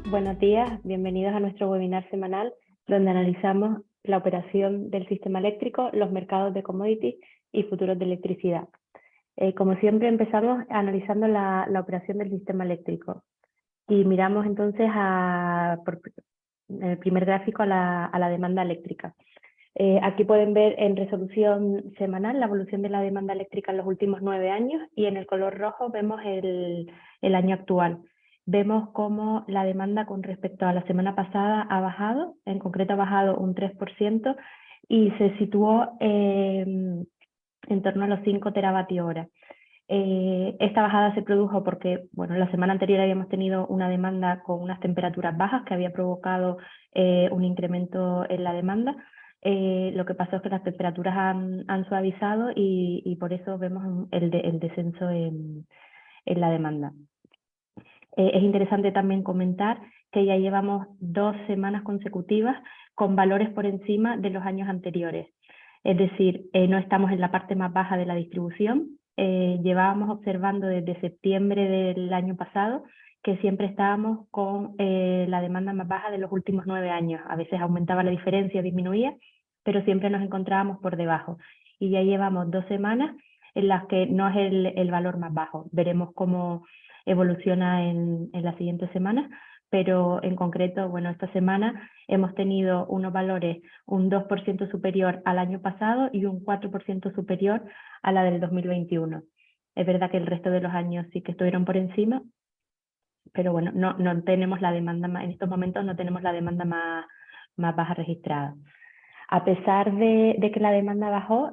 Buenos días, bienvenidos a nuestro webinar semanal donde analizamos la operación del sistema eléctrico, los mercados de commodities y futuros de electricidad. Como siempre empezamos analizando la operación del sistema eléctrico y miramos entonces en el primer gráfico a la demanda eléctrica. Aquí pueden ver en resolución semanal la evolución de la demanda eléctrica en los últimos 9 años y en el color rojo vemos el año actual. Vemos cómo la demanda con respecto a la semana pasada ha bajado, en concreto ha bajado un 3% y se situó en torno a los 5 teravatios hora. Esta bajada se produjo porque, bueno, la semana anterior habíamos tenido una demanda con unas temperaturas bajas que había provocado un incremento en la demanda. Lo que pasó es que las temperaturas han suavizado y por eso vemos el descenso en la demanda. Es interesante también comentar que ya llevamos 2 semanas consecutivas con valores por encima de los años anteriores. Es decir, no estamos en la parte más baja de la distribución. Llevábamos observando desde septiembre del año pasado que siempre estábamos con la demanda más baja de los últimos 9 años. A veces aumentaba la diferencia, disminuía, pero siempre nos encontrábamos por debajo. Y ya llevamos 2 semanas en las que no es el valor más bajo. Veremos cómo evoluciona en las siguientes semanas, pero en concreto, bueno, esta semana hemos tenido unos valores un 2% superior al año pasado y un 4% superior a la del 2021. Es verdad que el resto de los años sí que estuvieron por encima, pero bueno, no tenemos la demanda en estos momentos no tenemos la demanda más baja registrada. A pesar de que la demanda bajó,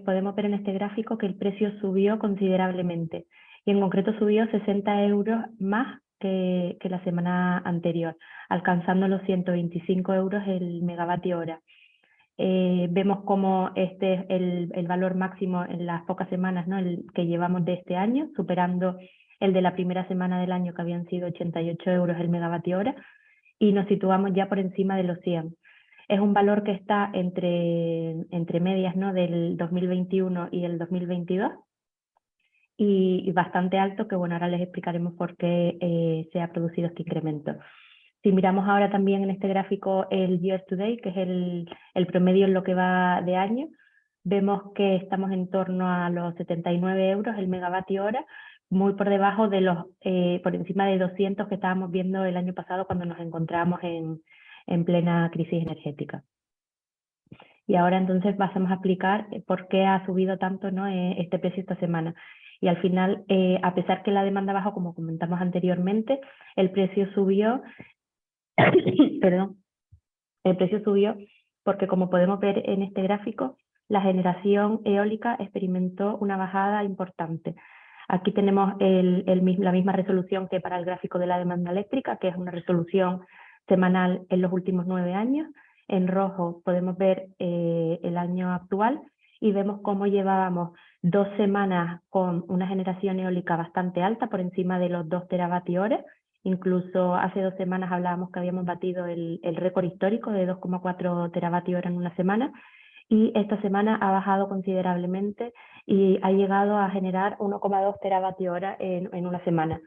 podemos ver en este gráfico que el precio subió considerablemente y en concreto subió 60 euros más que la semana anterior, alcanzando los 125 euros el megavatio hora. Vemos como este es el valor máximo en las pocas semanas, ¿no?, el que llevamos de este año, superando el de la primera semana del año que habían sido 88 euros el megavatio hora y nos situamos ya por encima de los 100. Es un valor que está entre medias, ¿no?, del 2021 y el 2022 y bastante alto, que bueno, ahora les explicaremos por qué se ha producido este incremento. Si miramos ahora también en este gráfico el year to date, que es el promedio en lo que va de año, vemos que estamos en torno a los 79 euros el megavatio hora, muy por debajo de por encima de 200 que estábamos viendo el año pasado cuando nos encontrábamos en plena crisis energética. Y ahora entonces pasamos a explicar por qué ha subido tanto, ¿no?, este precio esta semana. Y al final, a pesar que la demanda bajó, como comentamos anteriormente, el precio subió, perdón, el precio subió porque, como podemos ver en este gráfico, la generación eólica experimentó una bajada importante. Aquí tenemos la misma resolución que para el gráfico de la demanda eléctrica, que es una resolución semanal en los últimos 9 años. En rojo podemos ver el año actual y vemos cómo llevábamos 2 semanas con una generación eólica bastante alta, por encima de los 2 teravatios hora. Incluso hace 2 semanas hablábamos que habíamos batido el récord histórico de 2,4 teravatios hora en una semana, y esta semana ha bajado considerablemente y ha llegado a generar 1,2 teravatios hora en una semana.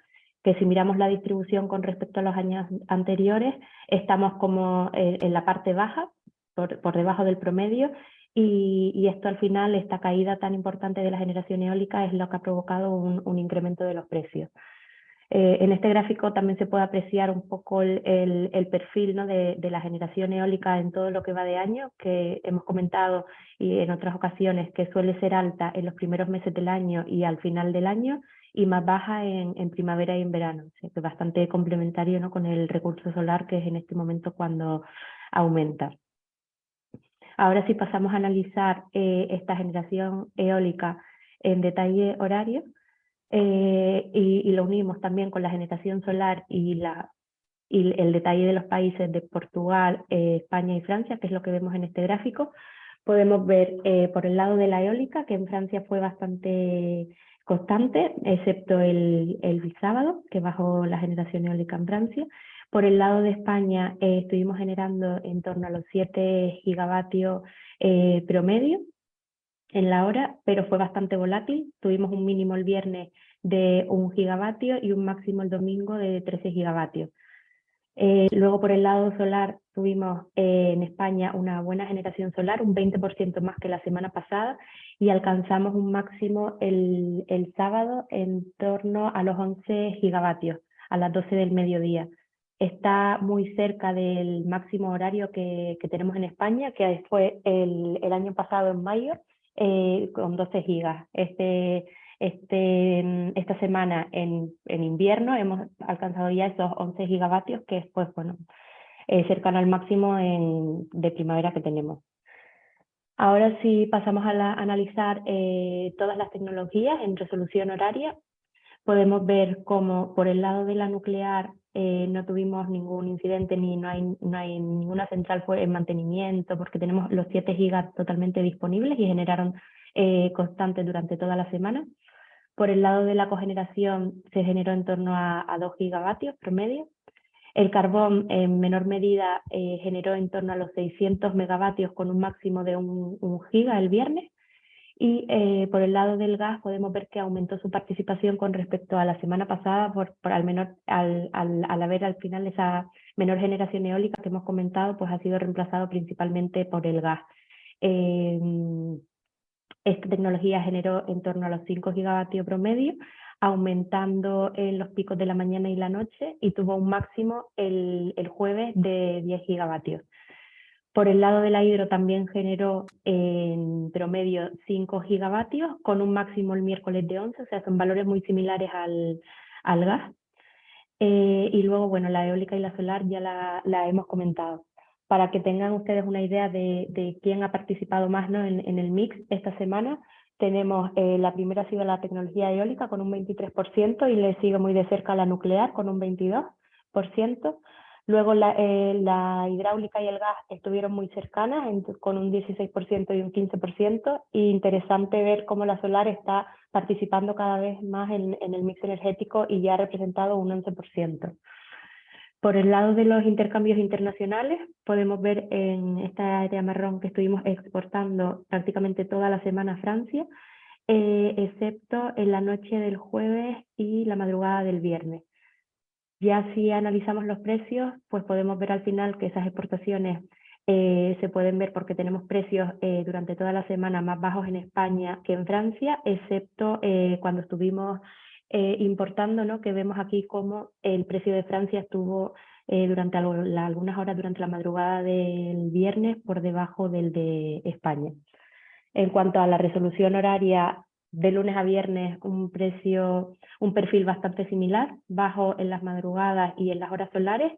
Que si miramos la distribución con respecto a los años anteriores, estamos como en la parte baja, por debajo del promedio, y esto al final, esta caída tan importante de la generación eólica es lo que ha provocado un incremento de los precios. En este gráfico también se puede apreciar un poco el perfil, ¿no?, de la generación eólica en todo lo que va de año, que hemos comentado y en otras ocasiones que suele ser alta en los primeros meses del año y al final del año, y más baja en primavera y en verano. O sea, que es bastante complementario, ¿no?, con el recurso solar, que es en este momento cuando aumenta. Ahora sí pasamos a analizar esta generación eólica en detalle horario. Y lo unimos también con la generación solar y el detalle de los países de Portugal, España y Francia, que es lo que vemos en este gráfico. Podemos ver por el lado de la eólica que en Francia fue bastante constante, excepto el sábado, que bajó la generación eólica en Francia. Por el lado de España estuvimos generando en torno a los 7 gigavatios promedio en la hora, pero fue bastante volátil. Tuvimos un mínimo el viernes de 1 gigavatio y un máximo el domingo de 13 gigavatios. Luego por el lado solar tuvimos en España una buena generación solar, un 20% más que la semana pasada, y alcanzamos un máximo el sábado en torno a los 11 gigavatios, a las 12 del mediodía. Está muy cerca del máximo horario que tenemos en España, que fue el año pasado en mayo, con 12 gigas. Esta semana en invierno hemos alcanzado ya esos 11 gigavatios, que es pues, bueno, cercano al máximo de primavera que tenemos. Ahora sí pasamos a analizar todas las tecnologías en resolución horaria. Podemos ver cómo por el lado de la nuclear no tuvimos ningún incidente ni no hay ninguna central en mantenimiento, porque tenemos los 7 gigas totalmente disponibles y generaron constantes durante toda la semana. Por el lado de la cogeneración se generó en torno a 2 gigavatios promedio. El carbón en menor medida generó en torno a los 600 megavatios con un máximo de 1 giga el viernes. Y por el lado del gas podemos ver que aumentó su participación con respecto a la semana pasada al haber al final esa menor generación eólica que hemos comentado, pues ha sido reemplazado principalmente por el gas. Esta tecnología generó en torno a los 5 gigavatios promedio, aumentando en los picos de la mañana y la noche, y tuvo un máximo el jueves de 10 gigavatios. Por el lado de la hidro también generó en promedio 5 gigavatios, con un máximo el miércoles de 11, o sea, son valores muy similares al gas. Y luego, bueno, la eólica y la solar ya la hemos comentado. Para que tengan ustedes una idea de quién ha participado más, ¿no? en el mix esta semana, tenemos la primera ha sido la tecnología eólica con un 23% y le sigue muy de cerca la nuclear con un 22%. Luego la hidráulica y el gas estuvieron muy cercanas con un 16% y un 15%. Y interesante ver cómo la solar está participando cada vez más en el mix energético y ya ha representado un 11%. Por el lado de los intercambios internacionales, podemos ver en esta área marrón que estuvimos exportando prácticamente toda la semana a Francia, excepto en la noche del jueves y la madrugada del viernes. Ya si analizamos los precios, pues podemos ver al final que esas exportaciones se pueden ver porque tenemos precios durante toda la semana más bajos en España que en Francia, excepto cuando estuvimos importando, ¿no? Que vemos aquí cómo el precio de Francia estuvo durante algunas horas durante la madrugada del viernes por debajo del de España. En cuanto a la resolución horaria, de lunes a viernes un perfil bastante similar, bajo en las madrugadas y en las horas solares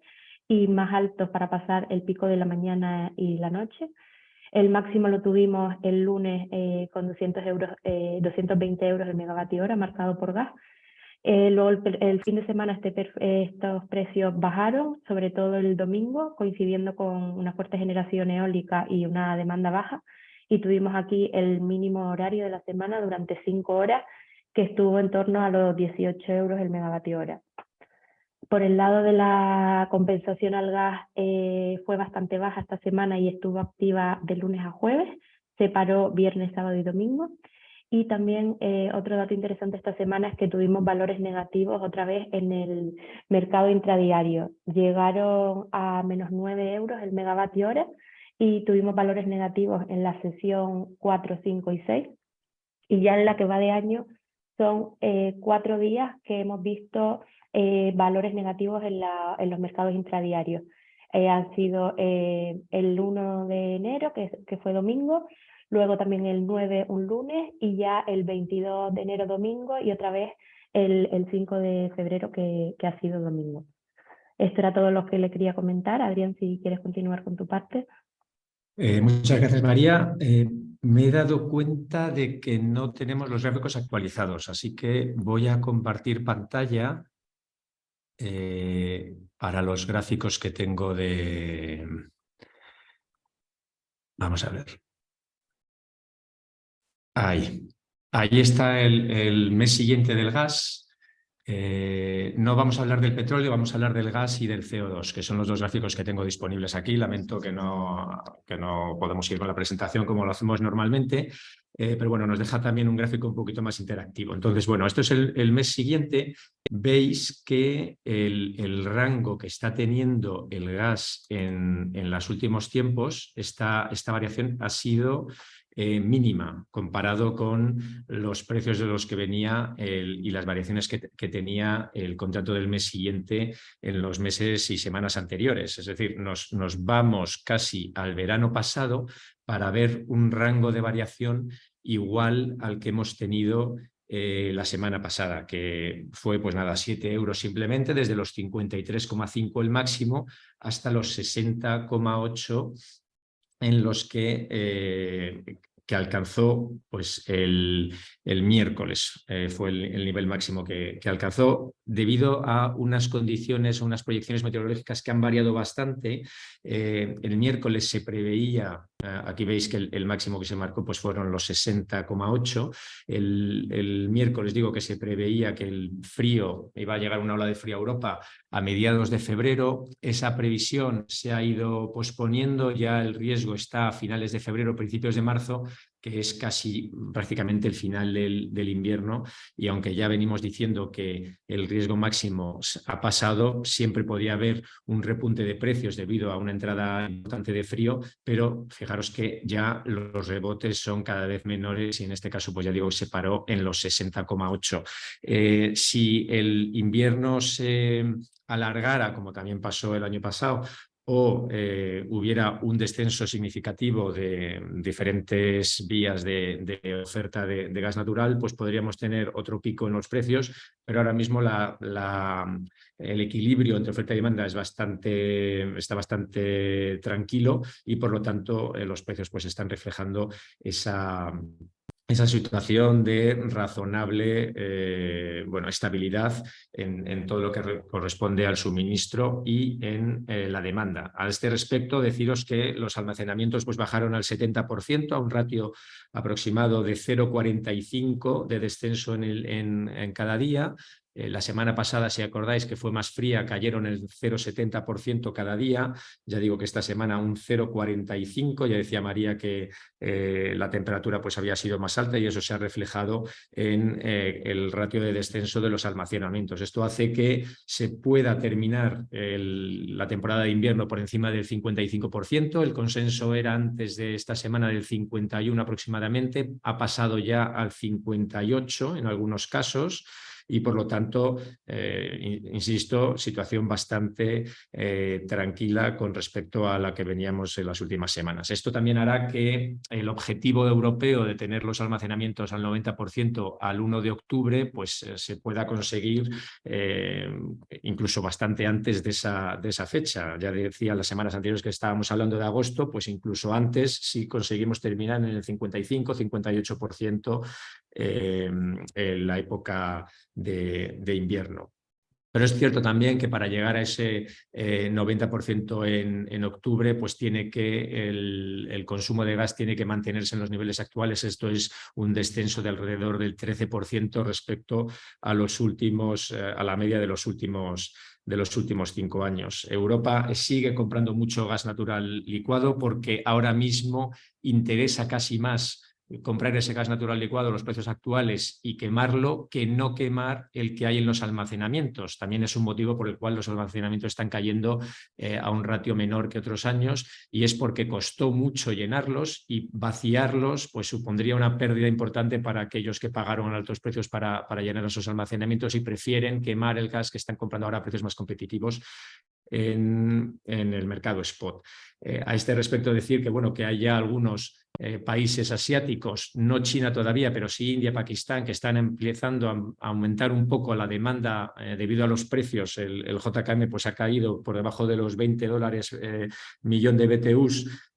y más alto para pasar el pico de la mañana y la noche. El máximo lo tuvimos el lunes con 220 euros el megavatio hora marcado por gas. Luego el fin de semana estos precios bajaron, sobre todo el domingo, coincidiendo con una fuerte generación eólica y una demanda baja. Y tuvimos aquí el mínimo horario de la semana durante 5 horas, que estuvo en torno a los 18 euros el megavatio hora. Por el lado de la compensación al gas fue bastante baja esta semana y estuvo activa de lunes a jueves, se paró viernes, sábado y domingo. Y también otro dato interesante esta semana es que tuvimos valores negativos otra vez en el mercado intradiario. Llegaron a menos 9 euros el megavatio hora y tuvimos valores negativos en la sesión 4, 5 y 6. Y ya en la que va de año son 4 días que hemos visto valores negativos en los mercados intradiarios. Han sido el 1 de enero, que fue domingo, luego también el 9 un lunes y ya el 22 de enero domingo y otra vez el 5 de febrero que ha sido domingo. Esto era todo lo que le quería comentar. Adrián, si quieres continuar con tu parte. Muchas gracias, María. Me he dado cuenta de que no tenemos los gráficos actualizados, así que voy a compartir pantalla para los gráficos que tengo de... Vamos a ver. Ahí está el mes siguiente del gas. No vamos a hablar del petróleo, vamos a hablar del gas y del CO2, que son los dos gráficos que tengo disponibles aquí. Lamento que no podemos ir con la presentación como lo hacemos normalmente, pero bueno, nos deja también un gráfico un poquito más interactivo. Entonces, bueno, esto es el mes siguiente. Veis que el rango que está teniendo el gas en los últimos tiempos, esta variación ha sido mínima comparado con los precios de los que venía y las variaciones que tenía el contrato del mes siguiente en los meses y semanas anteriores. Es decir, nos vamos casi al verano pasado para ver un rango de variación igual al que hemos tenido la semana pasada, que fue pues nada, 7 euros simplemente, desde los 53,5 el máximo hasta los 60,8 en los que alcanzó pues, el miércoles. Fue el nivel máximo que alcanzó debido a unas condiciones, a unas proyecciones meteorológicas que han variado bastante. El miércoles se preveía, aquí veis que el máximo que se marcó pues, fueron los 60,8. El miércoles digo que se preveía que el frío, iba a llegar una ola de frío a Europa a mediados de febrero. Esa previsión se ha ido posponiendo, ya el riesgo está a finales de febrero, principios de marzo, que es casi prácticamente el final del invierno, y aunque ya venimos diciendo que el riesgo máximo ha pasado, siempre podía haber un repunte de precios debido a una entrada importante de frío, pero fijaros que ya los rebotes son cada vez menores y en este caso, pues ya digo, se paró en los 60,8. Si el invierno se alargara, como también pasó el año pasado, o hubiera un descenso significativo de diferentes vías de oferta de gas natural, pues podríamos tener otro pico en los precios, pero ahora mismo el equilibrio entre oferta y demanda está bastante tranquilo y por lo tanto los precios pues están reflejando esa situación de razonable estabilidad en todo lo que corresponde al suministro y en la demanda. A este respecto, deciros que los almacenamientos pues, bajaron al 70%, a un ratio aproximado de 0,45 de descenso en cada día. La semana pasada, si acordáis, que fue más fría, cayeron el 0,70% cada día. Ya digo que esta semana un 0,45. Ya decía María que la temperatura pues, había sido más alta y eso se ha reflejado en el ratio de descenso de los almacenamientos. Esto hace que se pueda terminar la temporada de invierno por encima del 55%. El consenso era antes de esta semana del 51 aproximadamente. Ha pasado ya al 58 en algunos casos. Y por lo tanto, insisto, situación bastante tranquila con respecto a la que veníamos en las últimas semanas. Esto también hará que el objetivo europeo de tener los almacenamientos al 90% al 1 de octubre pues, se pueda conseguir incluso bastante antes de esa fecha. Ya decía las semanas anteriores que estábamos hablando de agosto, pues incluso antes, si conseguimos terminar en el 55-58% en la época de invierno. Pero es cierto también que para llegar a ese 90% en octubre, pues tiene que el consumo de gas tiene que mantenerse en los niveles actuales. Esto es un descenso de alrededor del 13% respecto a la media de los últimos 5 años. Europa sigue comprando mucho gas natural licuado porque ahora mismo interesa casi más comprar ese gas natural licuado a los precios actuales y quemarlo que no quemar el que hay en los almacenamientos. También es un motivo por el cual los almacenamientos están cayendo a un ratio menor que otros años, y es porque costó mucho llenarlos y vaciarlos pues supondría una pérdida importante para aquellos que pagaron altos precios para llenar esos almacenamientos y prefieren quemar el gas que están comprando ahora a precios más competitivos en el mercado spot. A este respecto decir que, bueno, que hay ya algunos países asiáticos, no China todavía, pero sí India, Pakistán, que están empezando a aumentar un poco la demanda debido a los precios. El JKM pues, ha caído por debajo de los $20 millón de BTUs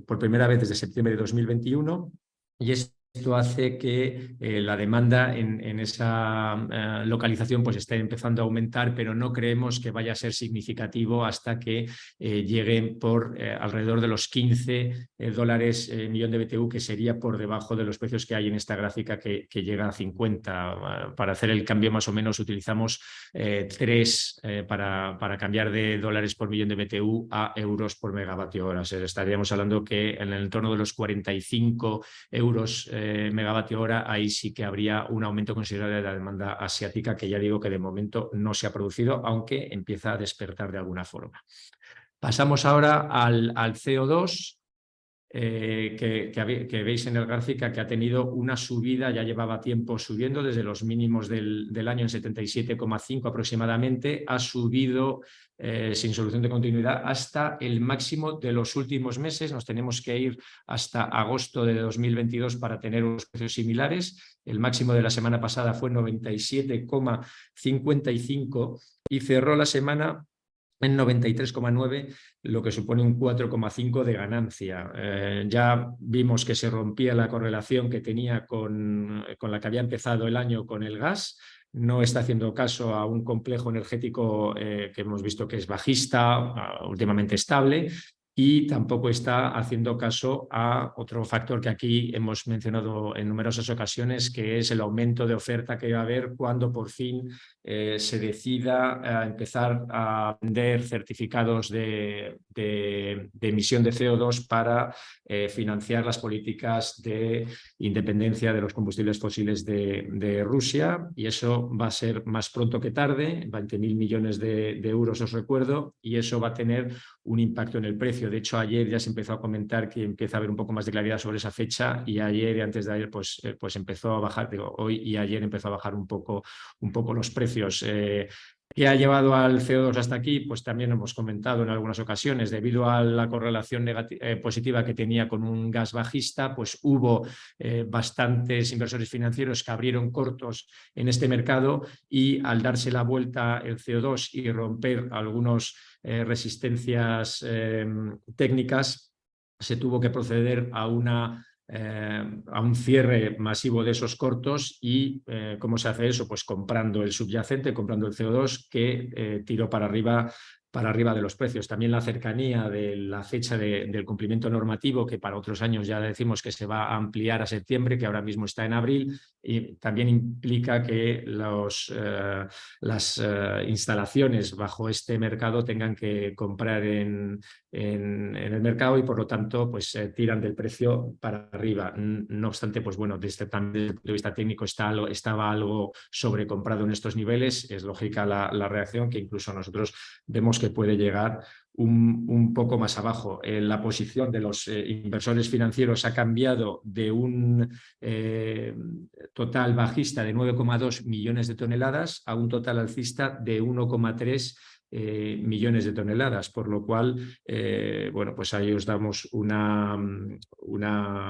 por primera vez desde septiembre de 2021, y es esto hace que la demanda en esa localización pues esté empezando a aumentar, pero no creemos que vaya a ser significativo hasta que llegue por alrededor de los 15 dólares millón de BTU, que sería por debajo de los precios que hay en esta gráfica que llega a 50. Para hacer el cambio más o menos utilizamos 3 para cambiar de dólares por millón de BTU a euros por megavatio hora. O sea, estaríamos hablando que en el entorno de los 45 euros megavatio hora, ahí sí que habría un aumento considerable de la demanda asiática, que ya digo que de momento no se ha producido, aunque empieza a despertar de alguna forma. Pasamos ahora al CO2. Que veis en el gráfico que ha tenido una subida, ya llevaba tiempo subiendo desde los mínimos del año en 77,5 aproximadamente, ha subido sin solución de continuidad hasta el máximo de los últimos meses. Nos tenemos que ir hasta agosto de 2022 para tener unos precios similares. El máximo de la semana pasada fue 97,55 y cerró la semana en 93,9, lo que supone un 4,5 de ganancia. Ya vimos que se rompía la correlación que tenía con la que había empezado el año con el gas. No está haciendo caso a un complejo energético que hemos visto que es bajista, últimamente estable, y tampoco está haciendo caso a otro factor que aquí hemos mencionado en numerosas ocasiones, que es el aumento de oferta que va a haber cuando por fin se decida empezar a vender certificados de emisión de CO2 para financiar las políticas de independencia de los combustibles fósiles de Rusia, y eso va a ser más pronto que tarde, 20.000 millones de euros os recuerdo, y eso va a tener un impacto en el precio. De hecho, ayer ya se empezó a comentar que empieza a haber un poco más de claridad sobre esa fecha, y ayer y antes de ayer pues empezó a bajar, hoy y ayer empezó a bajar un poco los precios. ¿Qué ha llevado al CO2 hasta aquí? Pues también hemos comentado en algunas ocasiones, debido a la correlación positiva que tenía con un gas bajista, pues hubo bastantes inversores financieros que abrieron cortos en este mercado, y al darse la vuelta el CO2 y romper algunas resistencias técnicas, se tuvo que proceder a un cierre masivo de esos cortos. ¿Y cómo se hace eso? Pues comprando el subyacente, comprando el CO2, que tiró para arriba de los precios. También la cercanía de la fecha del cumplimiento normativo, que para otros años ya decimos que se va a ampliar a septiembre, que ahora mismo está en abril, y también implica que las instalaciones bajo este mercado tengan que comprar en el mercado, y por lo tanto pues tiran del precio para arriba. No obstante, pues bueno, desde el punto de vista técnico estaba algo sobrecomprado en estos niveles. Es lógica la reacción, que incluso nosotros vemos que puede llegar un poco más abajo. La posición de los inversores financieros ha cambiado de un total bajista de 9,2 millones de toneladas a un total alcista de 1,3 millones de toneladas, por lo cual, bueno, pues ahí os damos una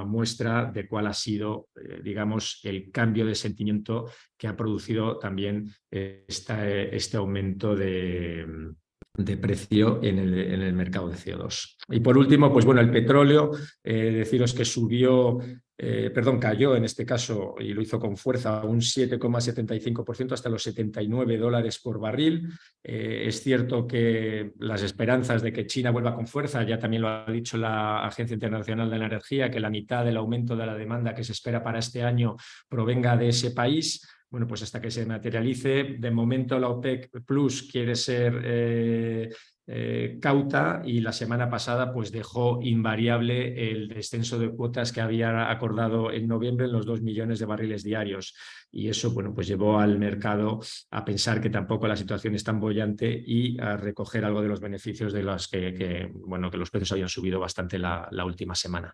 muestra de cuál ha sido, digamos, el cambio de sentimiento que ha producido también este aumento de precio en el mercado de CO2. Y por último, pues bueno, el petróleo, deciros que cayó en este caso, y lo hizo con fuerza, un 7,75% hasta los 79 dólares por barril. Es cierto que las esperanzas de que China vuelva con fuerza, ya también lo ha dicho la Agencia Internacional de la Energía, que la mitad del aumento de la demanda que se espera para este año provenga de ese país. Bueno, pues hasta que se materialice, de momento la OPEC Plus quiere ser cauta, y la semana pasada pues dejó invariable el descenso de cuotas que había acordado en noviembre en los 2 millones de barriles diarios, y eso, bueno, pues llevó al mercado a pensar que tampoco la situación es tan boyante y a recoger algo de los beneficios de los que los precios habían subido bastante la última semana.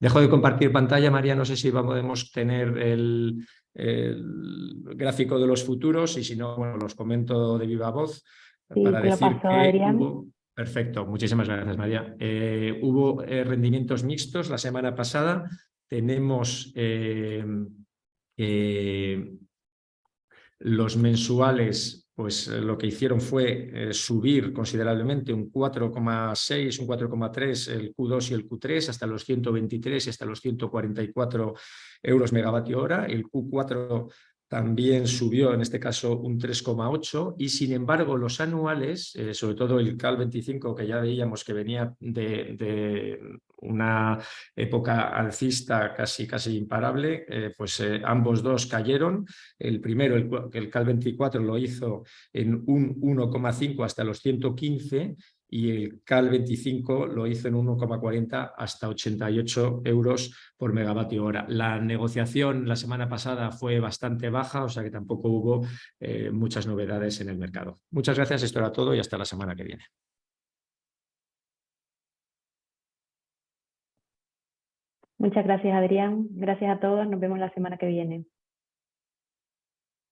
Dejo de compartir pantalla, María, no sé si podemos tener el gráfico de los futuros, y si no, bueno, los comento de viva voz. Sí, Para te lo decir paso, que Adrián. Perfecto, muchísimas gracias, María. Hubo rendimientos mixtos la semana pasada. Tenemos los mensuales pues lo que hicieron fue subir considerablemente un 4,6, un 4,3 el Q2 y el Q3 hasta los 123 y hasta los 144 euros megavatio hora. El Q4 también subió, en este caso, un 3,8 y, sin embargo, los anuales, sobre todo el CAL 25, que ya veíamos que venía de una época alcista casi imparable, pues ambos dos cayeron. El primero, el CAL 24, lo hizo en un 1,5 hasta los 115 y el CAL 25 lo hizo en 1,40 hasta 88 euros por megavatio hora. La negociación la semana pasada fue bastante baja, o sea que tampoco hubo muchas novedades en el mercado. Muchas gracias, esto era todo y hasta la semana que viene. Muchas gracias, Adrián. Gracias a todos. Nos vemos la semana que viene.